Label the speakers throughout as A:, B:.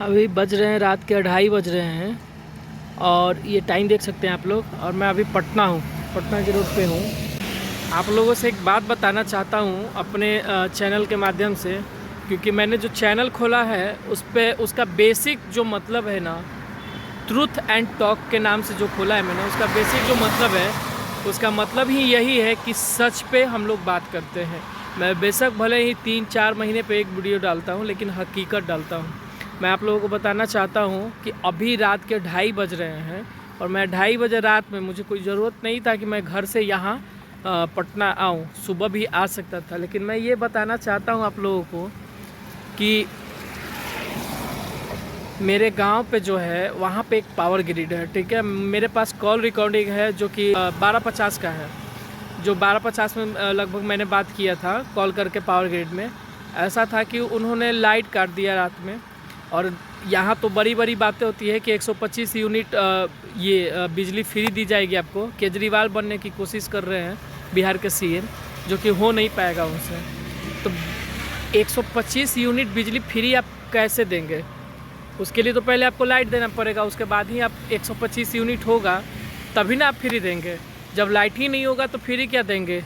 A: अभी बज रहे हैं रात के 2:30 बज रहे हैं और ये टाइम देख सकते हैं आप लोग। और मैं अभी पटना के रोड पे हूँ। आप लोगों से एक बात बताना चाहता हूँ अपने चैनल के माध्यम से, क्योंकि मैंने जो चैनल खोला है उस पे उसका बेसिक जो मतलब है ना, ट्रूथ एंड टॉक के नाम से जो खोला है मैंने, उसका बेसिक जो मतलब है, उसका मतलब ही यही है कि सच पे हम लोग बात करते हैं। मैं बेशक भले ही 3-4 महीने पे एक वीडियो डालता हूँ, लेकिन हकीकत डालता हूँ। मैं आप लोगों को बताना चाहता हूँ कि अभी रात के 2:30 बज रहे हैं और मैं 2:30 बजे रात में, मुझे कोई ज़रूरत नहीं था कि मैं घर से यहाँ पटना आऊँ। सुबह भी आ सकता था, लेकिन मैं ये बताना चाहता हूँ आप लोगों को कि मेरे गांव पे जो है वहाँ पे एक पावर ग्रिड है, ठीक है। मेरे पास कॉल रिकॉर्डिंग है जो कि 1250 का है, जो 1250 में लगभग मैंने बात किया था कॉल करके पावर ग्रिड में। ऐसा था कि उन्होंने लाइट काट दिया रात में, और यहाँ तो बड़ी बड़ी बातें होती है कि 125 यूनिट बिजली फ्री दी जाएगी आपको। केजरीवाल बनने की कोशिश कर रहे हैं बिहार के सीएम, जो कि हो नहीं पाएगा उनसे। तो 125 यूनिट बिजली फ्री आप कैसे देंगे? उसके लिए तो पहले आपको लाइट देना पड़ेगा, उसके बाद ही आप 125 यूनिट होगा तभी ना आप फ्री देंगे। जब लाइट ही नहीं होगा तो फ्री क्या देंगे?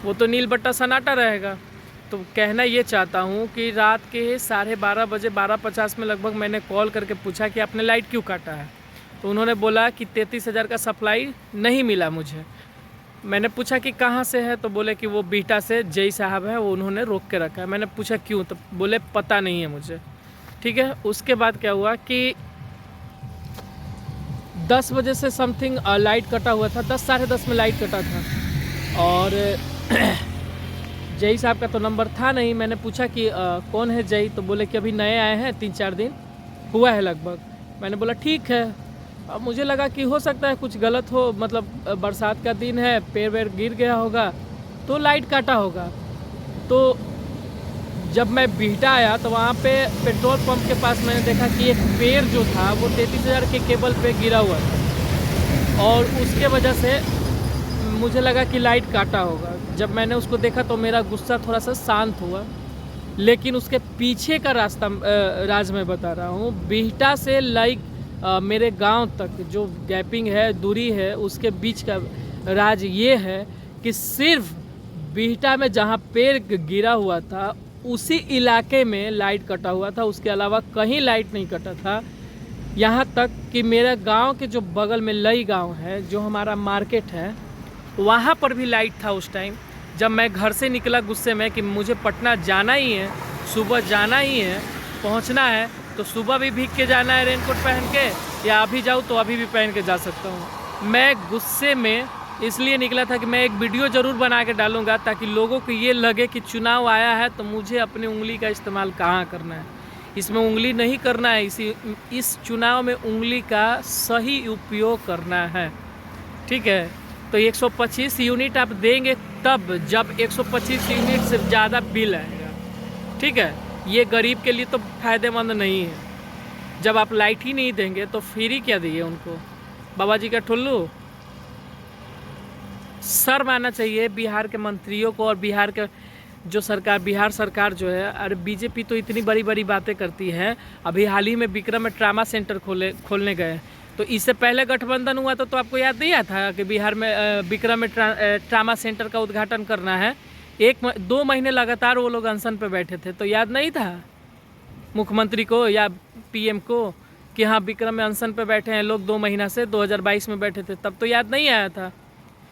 A: वो तो नील बट्टा सन्नाटा रहेगा। तो कहना ये चाहता हूँ कि रात के 12:30 बजे 12:50 में लगभग मैंने कॉल करके पूछा कि आपने लाइट क्यों काटा है। तो उन्होंने बोला कि 33,000 का सप्लाई नहीं मिला मुझे। मैंने पूछा कि कहाँ से है, तो बोले कि वो बीटा से जय साहब है, वो उन्होंने रोक के रखा है। मैंने पूछा क्यों, तो बोले पता नहीं है मुझे। ठीक है। उसके बाद क्या हुआ कि 10 बजे से समथिंग लाइट कटा हुआ था, 10 साढ़े 10 में लाइट कटा था। और जय साहब का तो नंबर था नहीं। मैंने पूछा कि कौन है जय, तो बोले कि अभी नए आए हैं, 3-4 दिन हुआ है लगभग। मैंने बोला ठीक है। अब मुझे लगा कि हो सकता है कुछ गलत हो, मतलब बरसात का दिन है, पेड़ वेड़ गिर गया होगा तो लाइट काटा होगा। तो जब मैं बीटा आया तो वहाँ पे पेट्रोल पंप के पास मैंने देखा कि एक पेड़ जो था वो 33,000 के केबल पे गिरा हुआ था, और उसके वजह से मुझे लगा कि लाइट काटा होगा। जब मैंने उसको देखा तो मेरा गुस्सा थोड़ा सा शांत हुआ। लेकिन उसके पीछे का रास्ता राज मैं बता रहा हूँ। बिहटा से मेरे गांव तक जो गैपिंग है, दूरी है, उसके बीच का राज ये है कि सिर्फ बिहटा में जहाँ पेड़ गिरा हुआ था उसी इलाके में लाइट कटा हुआ था, उसके अलावा कहीं लाइट नहीं कटा था। यहाँ तक कि मेरे गांव के जो बगल में लई गांव है, जो हमारा मार्केट है, वहाँ पर भी लाइट था उस टाइम। जब मैं घर से निकला गुस्से में कि मुझे पटना जाना ही है, सुबह जाना ही है, पहुँचना है, तो सुबह भी भीग के जाना है रेनकोट पहन के, या अभी जाऊँ तो अभी भी पहन के जा सकता हूँ। मैं गुस्से में इसलिए निकला था कि मैं एक वीडियो ज़रूर बना के डालूँगा ताकि लोगों को ये लगे कि चुनाव आया है तो मुझे अपनी उंगली का इस्तेमाल कहाँ करना है। इसमें उंगली नहीं करना है, इस चुनाव में उंगली का सही उपयोग करना है। ठीक है। तो 125 यूनिट आप देंगे तब जब 125 यूनिट से ज़्यादा बिल आएगा। ठीक है। ये गरीब के लिए तो फ़ायदेमंद नहीं है। जब आप लाइट ही नहीं देंगे तो फ्री क्या दिए उनको? बाबा जी का ठुल्लू। शर्म आना चाहिए बिहार के मंत्रियों को और बिहार के जो सरकार, बिहार सरकार जो है। अरे बीजेपी तो इतनी बड़ी बड़ी बातें करती है। अभी हाल ही में विक्रम में ट्रामा सेंटर खोलने गए। तो इससे पहले गठबंधन हुआ तो आपको याद नहीं आया था कि बिहार में विक्रम में ट्रामा सेंटर का उद्घाटन करना है? 1-2 महीने लगातार वो लोग अनशन पे बैठे थे, तो याद नहीं था मुख्यमंत्री को या पीएम को कि हाँ विक्रम में अनशन पे बैठे हैं लोग 2 महीना से? 2022 में बैठे थे, तब तो याद नहीं आया था।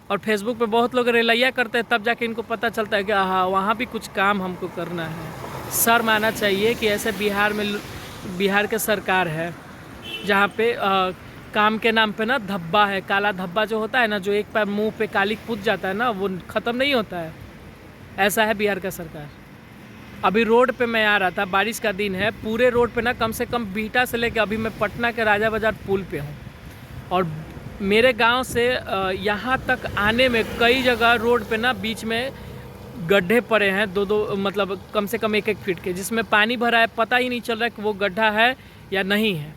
A: और फेसबुक पे बहुत लोग रेलैया करते हैं, तब जाके इनको पता चलता है कि हाँ वहाँ भी कुछ काम हमको करना है। शर्म आना चाहिए कि ऐसे बिहार के सरकार है जहाँ पे काम के नाम पे ना धब्बा है, काला धब्बा जो होता है ना, जो एक बार मुंह पे काली कूद जाता है ना, वो ख़त्म नहीं होता है। ऐसा है बिहार का सरकार। अभी रोड पे मैं आ रहा था, बारिश का दिन है, पूरे रोड पे ना कम से कम बीटा से लेकर अभी मैं पटना के राजा बाजार पुल पे हूँ, और मेरे गांव से यहाँ तक आने में कई जगह रोड पे ना बीच में गड्ढे पड़े हैं, 2-2 मतलब कम से कम 1-1 फीट के, जिसमें पानी भरा है, पता ही नहीं चल रहा है कि वो गड्ढा है या नहीं है।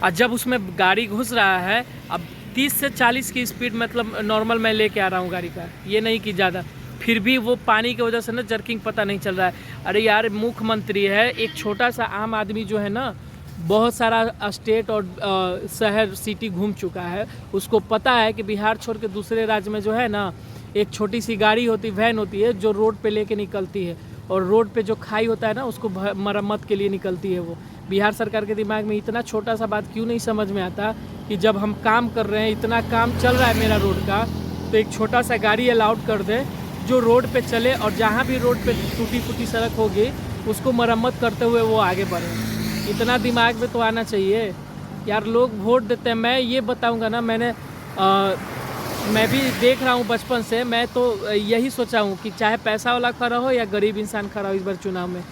A: और जब उसमें गाड़ी घुस रहा है, अब 30 से 40 की स्पीड मतलब नॉर्मल मैं लेके आ रहा हूँ गाड़ी का, ये नहीं कि ज़्यादा, फिर भी वो पानी की वजह से ना जर्किंग पता नहीं चल रहा है। अरे यार मुख्यमंत्री है, एक छोटा सा आम आदमी जो है ना बहुत सारा स्टेट और शहर सिटी घूम चुका है, उसको पता है कि बिहार छोड़ के दूसरे राज्य में जो है ना एक छोटी सी गाड़ी होती, वैन होती है जो रोड पे लेके निकलती है, और रोड पे जो खाई होता है ना उसको मरम्मत के लिए निकलती है। वो बिहार सरकार के दिमाग में इतना छोटा सा बात क्यों नहीं समझ में आता कि जब हम काम कर रहे हैं, इतना काम चल रहा है मेरा रोड का, तो एक छोटा सा गाड़ी अलाउड कर दे जो रोड पे चले, और जहाँ भी रोड पे टूटी फूटी सड़क होगी उसको मरम्मत करते हुए वो आगे बढ़े। इतना दिमाग में तो आना चाहिए यार। लोग वोट देते हैं, मैं ये बताऊंगा ना, मैं भी देख रहा हूँ बचपन से, मैं तो यही सोचा हूँ कि चाहे पैसा वाला खड़ा हो या गरीब इंसान खड़ा हो, इस बार चुनाव में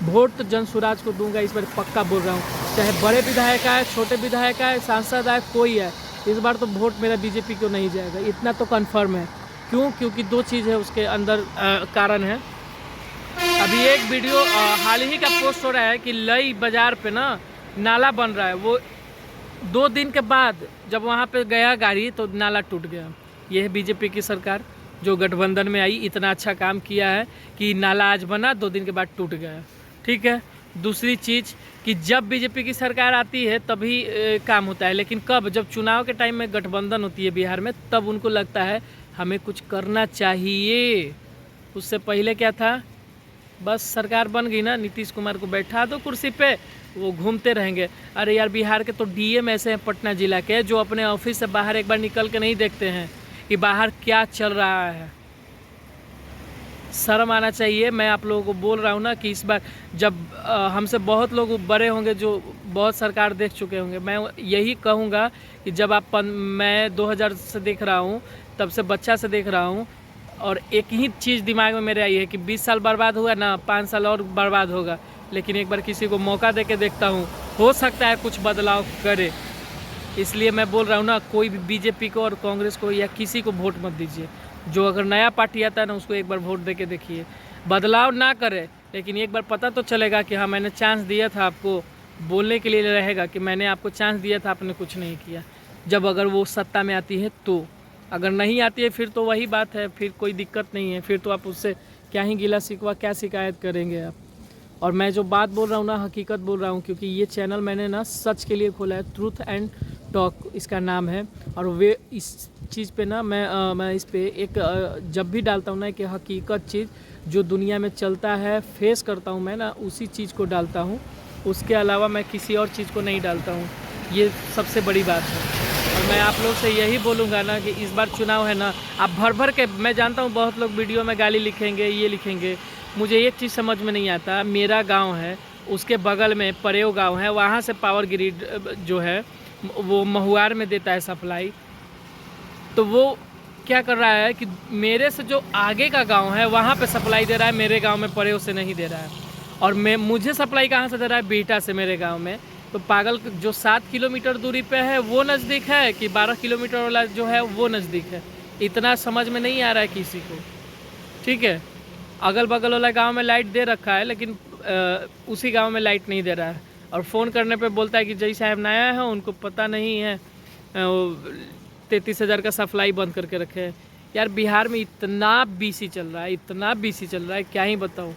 A: वोट तो जन स्वराज को दूंगा, इस बार पक्का बोल रहा हूँ। चाहे बड़े विधायक आए, छोटे विधायक आए, सांसद आए, कोई है, इस बार तो वोट मेरा बीजेपी को नहीं जाएगा, इतना तो कन्फर्म है। क्यों? क्योंकि दो चीज़ है उसके अंदर कारण है। अभी एक वीडियो हाल ही का पोस्ट हो रहा है कि लई बाज़ार पे ना नाला बन रहा है, वो 2 दिन के बाद जब वहाँ पे गया गाड़ी तो नाला टूट गया। ये है बीजेपी की सरकार जो गठबंधन में आई, इतना अच्छा काम किया है कि नाला आज बना, 2 दिन के बाद टूट गया। ठीक है। दूसरी चीज़ कि जब बीजेपी की सरकार आती है तभी काम होता है, लेकिन कब? जब चुनाव के टाइम में गठबंधन होती है बिहार में, तब उनको लगता है हमें कुछ करना चाहिए। उससे पहले क्या था, बस सरकार बन गई ना, नीतीश कुमार को बैठा दो कुर्सी पे, वो घूमते रहेंगे। अरे यार बिहार के तो डीएम ऐसे हैं पटना जिला के जो अपने ऑफिस से बाहर एक बार निकल के नहीं देखते हैं कि बाहर क्या चल रहा है। शर्म आना चाहिए। मैं आप लोगों को बोल रहा हूँ ना कि इस बार जब हमसे बहुत लोग बड़े होंगे जो बहुत सरकार देख चुके होंगे, मैं यही कहूँगा कि जब मैं 2000 से देख रहा हूँ, तब से बच्चा से देख रहा हूँ, और एक ही चीज़ दिमाग में मेरे आई है कि 20 साल बर्बाद हुआ ना, 5 साल और बर्बाद होगा, लेकिन एक बार किसी को मौका दे के देखता हूँ, हो सकता है कुछ बदलाव करे। इसलिए मैं बोल रहा हूँ ना, कोई भी बीजेपी को और कांग्रेस को या किसी को वोट मत दीजिए। जो अगर नया पार्टी आता है ना, उसको एक बार वोट दे के देखिए। बदलाव ना करे, लेकिन एक बार पता तो चलेगा कि हाँ मैंने चांस दिया था आपको, बोलने के लिए रहेगा कि मैंने आपको चांस दिया था, आपने कुछ नहीं किया। जब अगर वो सत्ता में आती है तो, अगर नहीं आती है फिर तो वही बात है, फिर कोई दिक्कत नहीं है, फिर तो आप उससे क्या ही गिला शिकवा, क्या शिकायत करेंगे आप। और मैं जो बात बोल रहा हूँ ना, हकीकत बोल रहा हूँ, क्योंकि ये चैनल मैंने ना सच के लिए खोला है, ट्रूथ एंड टॉक इसका नाम है। और वे इस चीज़ पे ना मैं इस पे एक जब भी डालता हूँ ना कि हकीकत चीज़ जो दुनिया में चलता है, फेस करता हूँ मैं ना, उसी चीज़ को डालता हूँ। उसके अलावा मैं किसी और चीज़ को नहीं डालता हूँ, ये सबसे बड़ी बात है। और मैं आप लोग से यही बोलूँगा ना कि इस बार चुनाव है ना, आप भर भर के, मैं जानता हूँ बहुत लोग वीडियो में गाली लिखेंगे, ये लिखेंगे, मुझे एक चीज़ समझ में नहीं आता। मेरा गांव है, उसके बगल में परेव गांव है, वहाँ से पावर ग्रिड जो है वो महुआर में देता है सप्लाई, तो वो क्या कर रहा है कि मेरे से जो आगे का गांव है वहाँ पे सप्लाई दे रहा है, मेरे गांव में परेव से नहीं दे रहा है। और मुझे सप्लाई कहाँ से दे रहा है? बीटा से, मेरे गाँव में। तो पागल, जो 7 किलोमीटर दूरी पे है वो नज़दीक है कि 12 किलोमीटर वाला जो है वो नज़दीक है? इतना समझ में नहीं आ रहा है किसी को। ठीक है, अगल बगल वाला गांव में लाइट दे रखा है, लेकिन उसी गांव में लाइट नहीं दे रहा है। और फ़ोन करने पे बोलता है कि जय साहब नया है, उनको पता नहीं है, 33,000 का सप्लाई बंद करके रखे हैं। यार बिहार में इतना बीसी चल रहा है, इतना बीसी चल रहा है, क्या ही बताऊँ।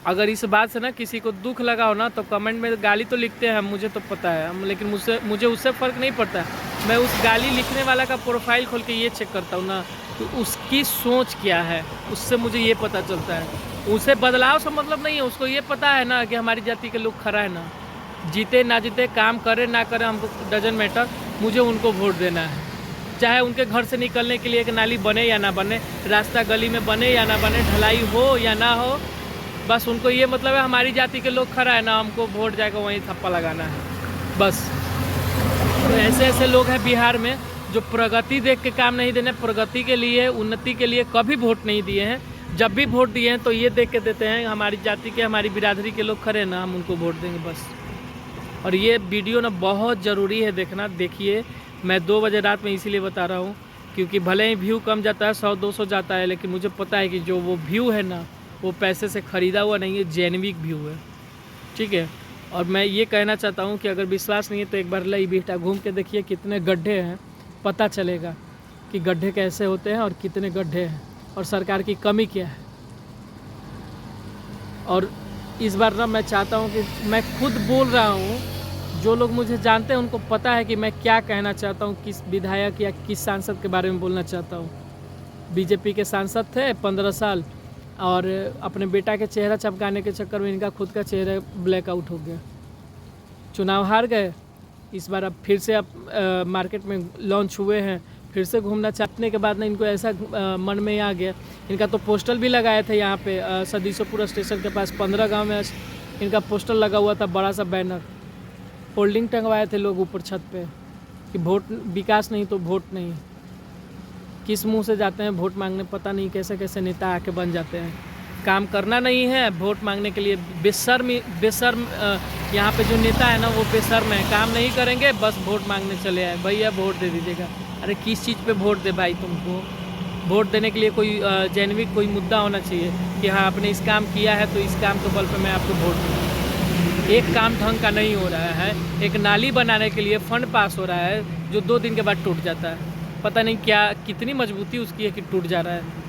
A: अगर इस बात से ना किसी को दुख लगा हो ना, तो कमेंट में गाली तो लिखते हैं, मुझे तो पता है, लेकिन मुझे उससे फ़र्क नहीं पड़ता। मैं उस गाली लिखने वाला का प्रोफाइल खोल के ये चेक करता हूँ ना, तो उसकी सोच क्या है, उससे मुझे ये पता चलता है। उसे बदलाव से मतलब नहीं है, उसको ये पता है ना कि हमारी जाति के लोग खरा है ना, जीते ना जीते, काम करे ना करे, हमको डजन मैटर, मुझे उनको वोट देना है। चाहे उनके घर से निकलने के लिए एक नाली बने या ना बने, रास्ता गली में बने या ना बने, ढलाई हो या ना हो, बस उनको ये मतलब है हमारी जाति के लोग खरा है ना, हमको वोट जाएगा वहीं थप्पा लगाना है बस। तो ऐसे ऐसे लोग हैं बिहार में जो प्रगति देख के काम नहीं देने, प्रगति के लिए, उन्नति के लिए कभी वोट नहीं दिए हैं। जब भी वोट दिए हैं तो ये देख के देते हैं हमारी जाति के, हमारी बिरादरी के लोग खरे ना, हम उनको वोट देंगे बस। और ये वीडियो ना बहुत ज़रूरी है देखना, देखिए। मैं 2 बजे रात में इसीलिए बता रहा हूँ क्योंकि भले ही व्यू कम जाता है, 100-200 जाता है, लेकिन मुझे पता है कि जो वो व्यू है ना, वो पैसे से ख़रीदा हुआ नहीं है, जेन्युइन व्यू है। ठीक है। और मैं ये कहना चाहता हूँ कि अगर विश्वास नहीं है तो एक बार लई बीटा घूम के देखिए, कितने गड्ढे हैं, पता चलेगा कि गड्ढे कैसे होते हैं और कितने गड्ढे हैं। और सरकार की कमी क्या है। और इस बार ना मैं चाहता हूँ कि मैं खुद बोल रहा हूँ, जो लोग मुझे जानते हैं उनको पता है कि मैं क्या कहना चाहता हूँ, किस विधायक या किस सांसद के बारे में बोलना चाहता हूँ। बीजेपी के सांसद थे 15 साल और अपने बेटा के चेहरा चमकाने के चक्कर में इनका खुद का चेहरा ब्लैकआउट हो गया, चुनाव हार गए। इस बार अब फिर से मार्केट में लॉन्च हुए हैं, फिर से घूमना चाहने के बाद ना इनको ऐसा मन में आ गया। इनका तो पोस्टर भी लगाए थे यहाँ पे सदीसोपुर स्टेशन के पास 15 गांव में इनका पोस्टर लगा हुआ था, बड़ा सा बैनर, होल्डिंग टंगवाए थे लोग ऊपर छत पे कि वोट विकास नहीं तो वोट नहीं। किस मुंह से जाते हैं वोट मांगने, पता नहीं कैसे कैसे नेता आके बन जाते हैं। काम करना नहीं है, वोट मांगने के लिए बेशर्म यहाँ पे जो नेता है ना वो बेशर्म है, काम नहीं करेंगे बस वोट मांगने चले आए, भैया वोट दे दीजिएगा। अरे किस चीज़ पे वोट दे भाई, तुमको वोट देने के लिए कोई जेन्युइन कोई मुद्दा होना चाहिए कि हाँ आपने इस काम किया है तो इस काम के बल पे मैं आपको वोट दूँगा। एक काम ढंग का नहीं हो रहा है, एक नाली बनाने के लिए फंड पास हो रहा है जो 2 दिन के बाद टूट जाता है, पता नहीं क्या कितनी मजबूती उसकी है कि टूट जा रहा है।